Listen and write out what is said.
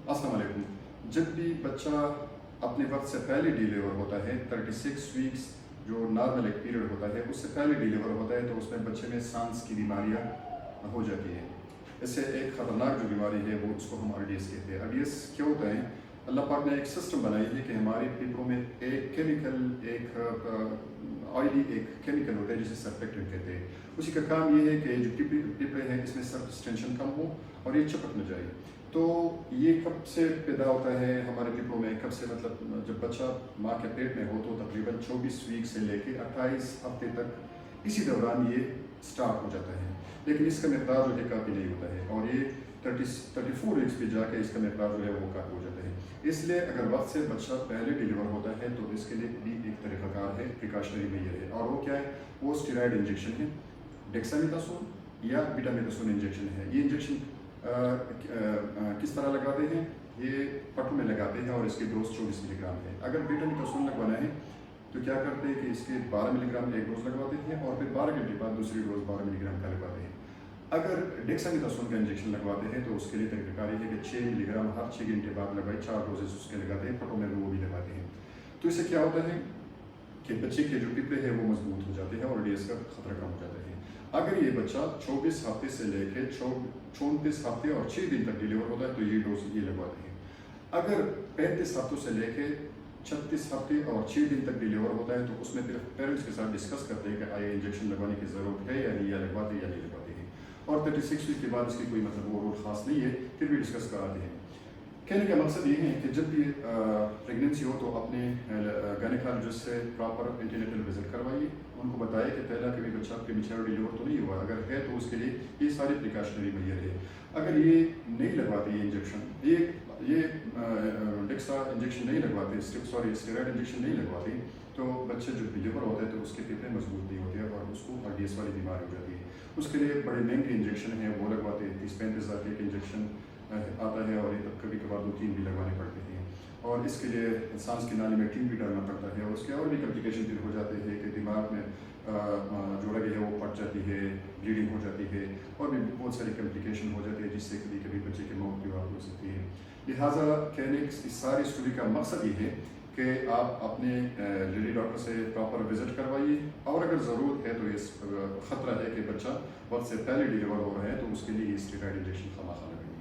السلام علیکم۔ جب بھی بچہ اپنے وقت سے پہلے ڈیلیور ہوتا ہے 36 ویکس جو نارمل ایک پیریڈ ہوتا ہے اس سے پہلے ڈیلیور ہوتا ہے تو اس میں بچے میں سانس کی بیماریاں ہو جاتی ہیں۔ اس سے ایک خطرناک جو بیماری ہے وہ اس کو ہم RDS کہتے ہیں۔ RDS کیا ہوتا ہے؟ اللہ پاک نے ایک سسٹم بنائی ہے کہ ہمارے پیپروں میں ایک کیمیکل ایک آئلی ایک کیمیکل ہوتا ہے جسے سرفیکٹنٹ کہتے ہیں۔ اسی کا کام یہ ہے کہ جو پیپڑے ہیں اس میں سرفیس ٹینشن کم ہو اور یہ چپک نہ جائے۔ تو یہ کب سے پیدا ہوتا ہے ہمارے پیپروں میں؟ کب سے مطلب جب بچہ ماں کے پیٹ میں ہو تو تقریباً 24 ویک سے لے کے 28 ہفتے تک اسی دوران یہ سٹارٹ ہو جاتا ہے، لیکن اس کا مقدار جو ہے کافی نہیں ہوتا ہے اور یہ 34 ویکس پہ جا کے اس کا مقدار جو ہے وہ کافی ہو جاتا ہے۔ اس لیے اگر وقت سے بچہ پہلے ڈیلیور ہوتا ہے تو اس کے لیے بھی ایک طریقہ کار ہے، پریکاشنری میجر ہے، اور وہ کیا ہے؟ وہ اسٹیرائڈ انجیکشن ہے، ڈیکسامیتھاسون یا بیٹامیتھاسون انجیکشن ہے۔ یہ انجیکشن کس طرح لگاتے ہیں؟ یہ پٹھوں میں لگاتے ہیں اور اس کی ڈوز 24 ملی گرام ہے۔ اگر بیٹامیتھاسون لگوانا ہے تو کیا کرتے ہیں کہ اس کے 12 ملی گرام ایک ڈوز لگواتے ہیں اور پھر 12 گھنٹے بعد دوسری ڈوز 12 ملی گرام کا لگواتے ہیں۔ اگر ڈیکسامیتھاسون کا انجیکشن لگواتے ہیں تو اس کے لیے طریقہ کار ہے کہ 6 ملی گرام ہر 6 گھنٹے بعد لگائے، 4 ڈوزز اس کے لگاتے ہیں، پٹھوں میں وہ بھی لگاتے ہیں۔ تو اس سے کیا ہوتا ہے کہ بچے کے جو پیپڑے ہیں وہ مضبوط ہو جاتے ہیں اور RDS کا خطرہ کم ہو جاتا ہے۔ اگر یہ بچہ 24 ہفتے سے لے کے 34 ہفتے اور 6 دن تک ڈیلیور ہوتا ہے تو یہ ڈوز یہ لگواتے ہیں۔ اگر 35 ہفتوں سے لے کے 36 ہفتے اور 6 دن تک ڈیلیور ہوتا ہے تو اس میں پھر پیرنٹس کے ساتھ ڈسکس کرتے ہیں کہ آیا انجیکشن لگوانے کی ضرورت ہے یا نہیں، یا لگواتے یا نہیں لگواتے ہیں، اور 36 ویک کے بعد اس کی کوئی مطلب وہ رول خاص نہیں ہے، پھر بھی ڈسکس کراتے ہیں۔ کہنے کا مقصد یہ ہے کہ جب بھی پریگنینسی ہو تو اپنے گائنیکالوجسٹ سے پراپر انٹینیٹل وزٹ کروائیے، ان کو بتائے کہ پہلا کبھی بچہ پریمیچور ڈیلیور تو نہیں ہوا، اگر ہے تو اس کے لیے یہ ساری پریکاشنری میجر ہے۔ اگر یہ نہیں لگواتے یہ انجیکشن، یہ ڈیکسا انجیکشن نہیں لگواتے، اسٹیرائڈ انجیکشن نہیں لگواتے، تو بچے جو ڈیلیور ہوتا ہے تو اس کے پیپڑے مضبوط نہیں ہوتے اور اس کو RDS والی بیماری ہو جاتی ہے۔ اس کے لیے بڑے مہنگے انجیکشن ہیں وہ لگواتے ہیں، 30-35 ہزار کے ایک انجیکشن آتا ہے اور یہ کبھی کبھار 2-3 بھی لگوانے پڑتے ہیں، اور اس کے لیے سانس کی نالی میں ٹیوب بھی ڈالنا پڑتا ہے، اور اس کے اور بھی کمپلیکیشن پھر ہو جاتے ہیں کہ دماغ میں جو لگے ہے وہ پھٹ جاتی ہے، بلیڈنگ ہو جاتی ہے، اور بھی بہت ساری کمپلیکیشن ہو جاتی ہے جس سے کبھی کبھی بچے کی موت بھی ہو سکتی ہے۔ لہٰذا کہنے اس ساری اسٹوری کا مقصد یہ ہے کہ آپ اپنے لیڈی ڈاکٹر سے پراپر وزٹ کروائیے، اور اگر ضرورت ہے تو یہ خطرہ ہے کہ بچہ وقت سے پہلے ڈیلیور ہو رہا ہے تو اس کے لیے یہ اسٹیرائڈ انجیکشن خواہ مخواہ لگے۔